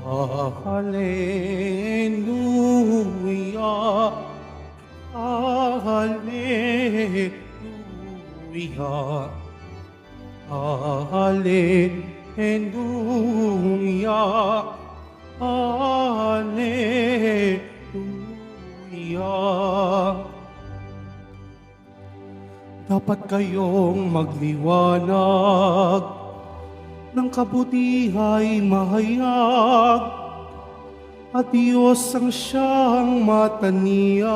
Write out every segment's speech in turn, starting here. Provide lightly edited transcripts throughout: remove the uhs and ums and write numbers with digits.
Hallelujah, Hallelujah, Hallelujah, Hallelujah. Dapat kayong magliwanag ng kabutiha'y mahayag at Diyos ang siyang mataniyag.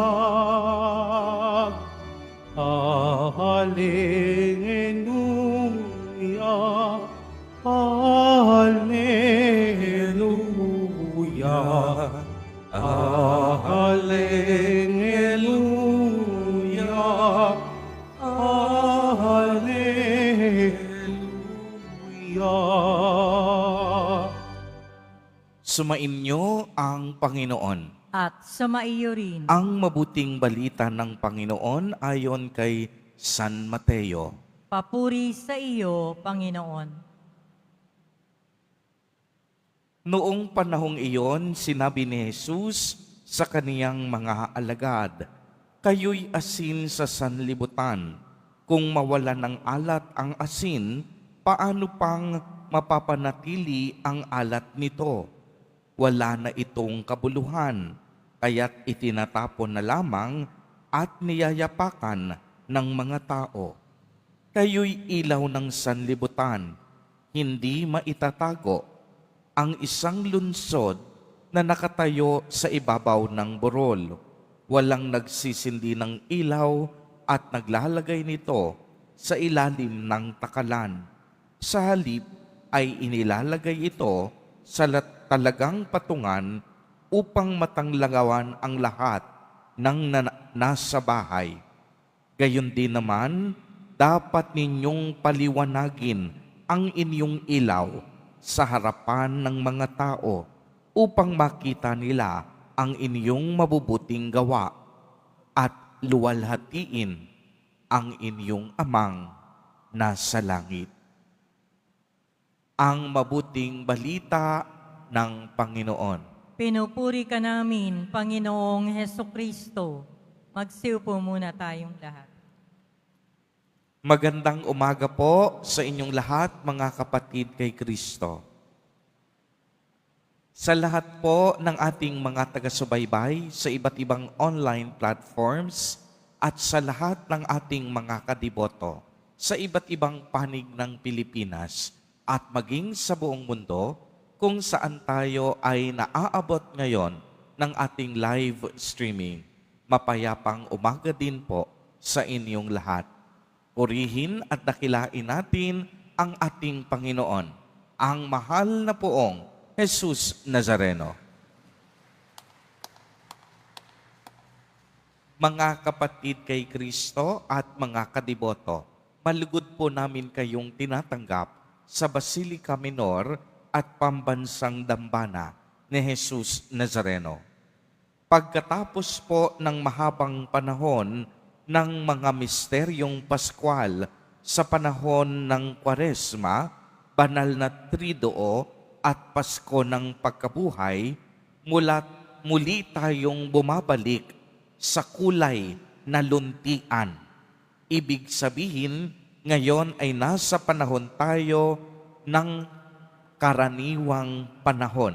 Hallelujah, Hallelujah, Hallelujah, Hallelujah. Sumainyo ang Panginoon. At sumaiyo rin. Ang mabuting balita ng Panginoon ayon kay San Mateo. Papuri sa iyo, Panginoon. Noong panahong iyon, sinabi ni Jesus sa kaniyang mga alagad, "Kayo'y asin sa sanlibutan. Kung mawala ng alat ang asin, paano pang mapapanatili ang alat nito? Wala na itong kabuluhan, kaya't itinatapon na lamang at niyayapakan ng mga tao. Kayo'y ilaw ng sanlibutan, hindi maitatago. Ang isang lunsod na nakatayo sa ibabaw ng burol, walang nagsisindi ng ilaw at naglalagay nito sa ilalim ng takalan. Sa halip ay inilalagay ito sa talagang patungan upang matanglangawan ang lahat ng nasa bahay. Gayon din naman, dapat ninyong paliwanagin ang inyong ilaw sa harapan ng mga tao upang makita nila ang inyong mabubuting gawa at luwalhatiin ang inyong amang nasa langit." Ang mabuting balita ng Panginoon. Pinupuri ka namin, Panginoong Hesukristo. Magsiupo muna tayong lahat. Magandang umaga po sa inyong lahat, mga kapatid kay Kristo. Sa lahat po ng ating mga taga-subaybay sa iba't ibang online platforms at sa lahat ng ating mga kadiboto sa iba't ibang panig ng Pilipinas at maging sa buong mundo kung saan tayo ay naaabot ngayon ng ating live streaming. Mapayapang umaga din po sa inyong lahat. Purihin at dakilain natin ang ating Panginoon, ang mahal na poong Jesus Nazareno. Mga kapatid kay Kristo at mga kadiboto, malugod po namin kayong tinatanggap sa Basilica Minor at Pambansang Dambana ni Jesus Nazareno. Pagkatapos po ng mahabang panahon ng mga misteryong Paskwal sa panahon ng Kwaresma, Banal na Triduo at Pasko ng Pagkabuhay, muli tayong bumabalik sa kulay na luntian. Ibig sabihin, ngayon ay nasa panahon tayo ng karaniwang panahon.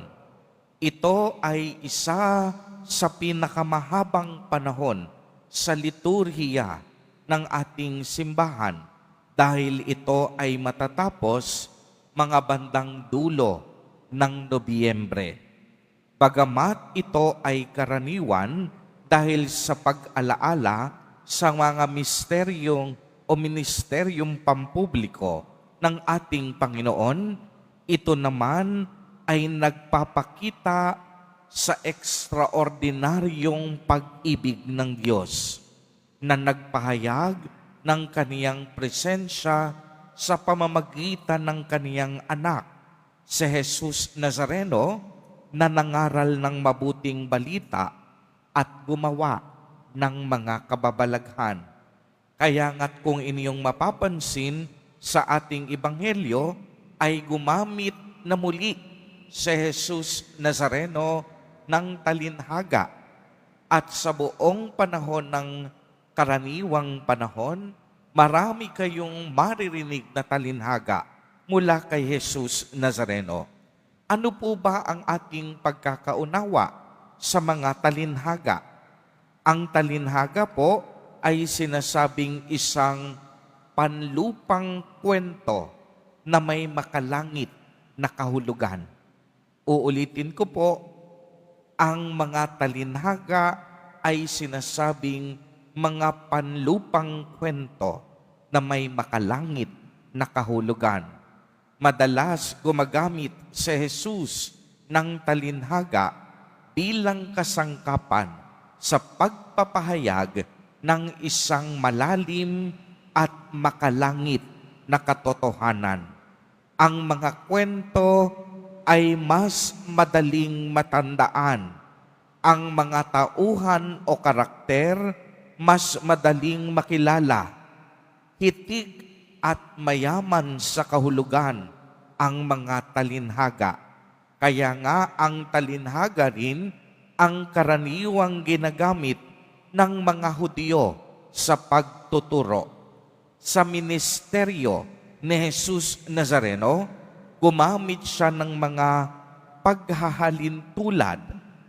Ito ay isa sa pinakamahabang panahon sa liturhiya ng ating simbahan dahil ito ay matatapos mga bandang dulo ng Nobyembre. Bagamat ito ay karaniwan dahil sa pag-alaala sa mga misteryong o ministeryong pampubliko ng ating Panginoon, ito naman ay nagpapakita sa ekstraordinaryong pag-ibig ng Diyos na nagpahayag ng kaniyang presensya sa pamamagitan ng kaniyang anak, si Jesus Nazareno, na nangaral ng mabuting balita at gumawa ng mga kababalaghan. Kaya nga't kung inyong mapapansin sa ating ebanghelyo ay gumamit na muli si Jesus Nazareno ng Talinhaga at sa buong panahon ng karaniwang panahon, marami kayong maririnig na talinhaga mula kay Jesus Nazareno. Ano po ba ang ating pagkakaunawa sa mga talinhaga? Ang talinhaga po ay sinasabing isang panlupang kwento na may makalangit na kahulugan. Uulitin ko po, ang mga talinhaga ay sinasabing mga panlupang kwento na may makalangit na kahulugan. Madalas gumagamit si Jesus ng talinhaga bilang kasangkapan sa pagpapahayag ng isang malalim at makalangit na katotohanan. Ang mga kwento ay mas madaling matandaan. Ang mga tauhan o karakter mas madaling makilala. Hitig at mayaman sa kahulugan ang mga talinhaga. Kaya nga ang talinhaga rin ang karaniwang ginagamit ng mga Hudyo sa pagtuturo. Sa ministeryo ni Jesus Nazareno, gumamit siya ng mga paghahalintulad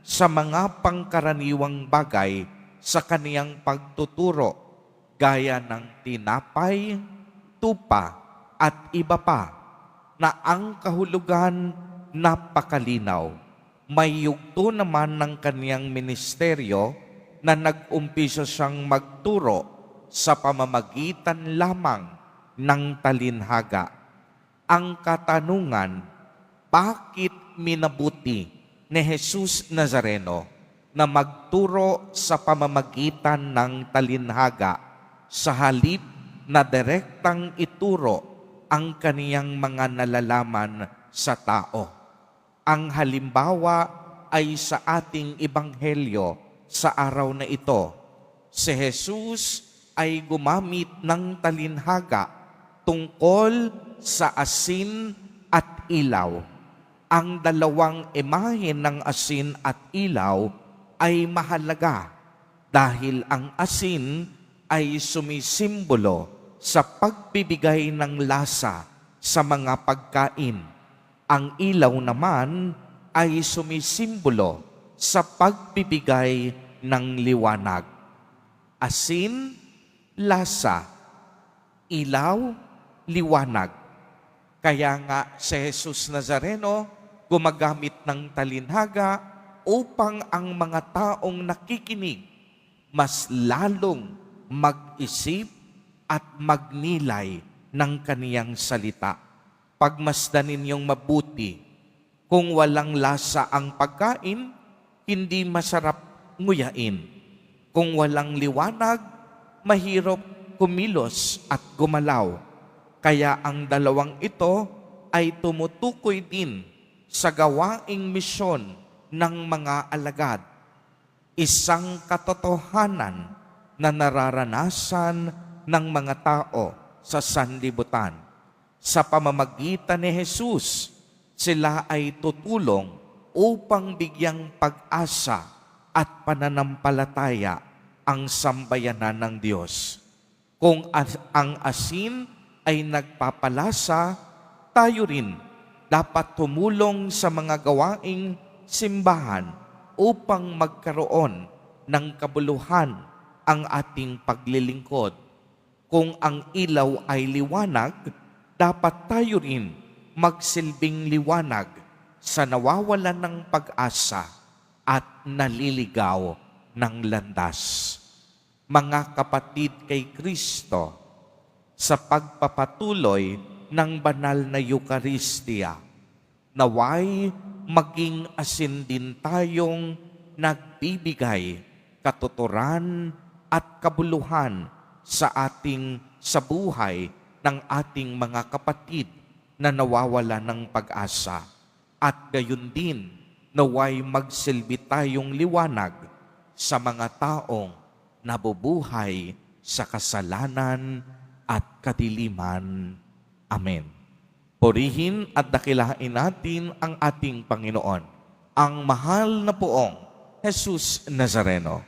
sa mga pangkaraniwang bagay sa kaniyang pagtuturo, gaya ng tinapay, tupa, at iba pa, na ang kahulugan napakalinaw. May yugto naman ng kaniyang ministeryo na nag-umpisa siyang magturo sa pamamagitan lamang ng talinhaga. Ang katanungan, bakit minabuti ni Jesus Nazareno na magturo sa pamamagitan ng talinhaga sa halip na direktang ituro ang kaniyang mga nalalaman sa tao? Ang halimbawa ay sa ating ebanghelyo sa araw na ito. Si Jesus ay gumamit ng talinhaga tungkol sa asin at ilaw. Ang dalawang imahe ng asin at ilaw ay mahalaga dahil ang asin ay sumisimbolo sa pagbibigay ng lasa sa mga pagkain. Ang ilaw naman ay sumisimbolo sa pagbibigay ng liwanag. Asin, lasa, ilaw, liwanag. Kaya nga si Jesus Nazareno gumagamit ng talinhaga upang ang mga taong nakikinig mas lalong mag-isip at magnilay ng kaniyang salita. Pagmasdan ninyong mabuti, kung walang lasa ang pagkain, hindi masarap nguyain. Kung walang liwanag, mahirap kumilos at gumalaw. Kaya ang dalawang ito ay tumutukoy din sa gawaing misyon ng mga alagad. Isang katotohanan na nararanasan ng mga tao sa sanlibutan. Sa pamamagitan ni Jesus, sila ay tutulong upang bigyang pag-asa at pananampalataya ang sambayanan ng Diyos. Kung ang asin ay nagpapalasa, tayo rin dapat tumulong sa mga gawaing simbahan upang magkaroon ng kabuluhan ang ating paglilingkod. Kung ang ilaw ay liwanag, dapat tayo rin magsilbing liwanag sa nawawalan ng pag-asa at naliligaw ng landas. Mga kapatid kay Kristo, sa pagpapatuloy ng banal na Eucharistia, naway maging asin din tayong nagbibigay katuturan at kabuluhan sa buhay ng ating mga kapatid na nawawala ng pag-asa. At gayon din, naway magsilbi tayong liwanag sa mga taong nabubuhay sa kasalanan at kadiliman. Amen. Purihin at dakilain natin ang ating Panginoon, ang mahal na poong Jesus Nazareno.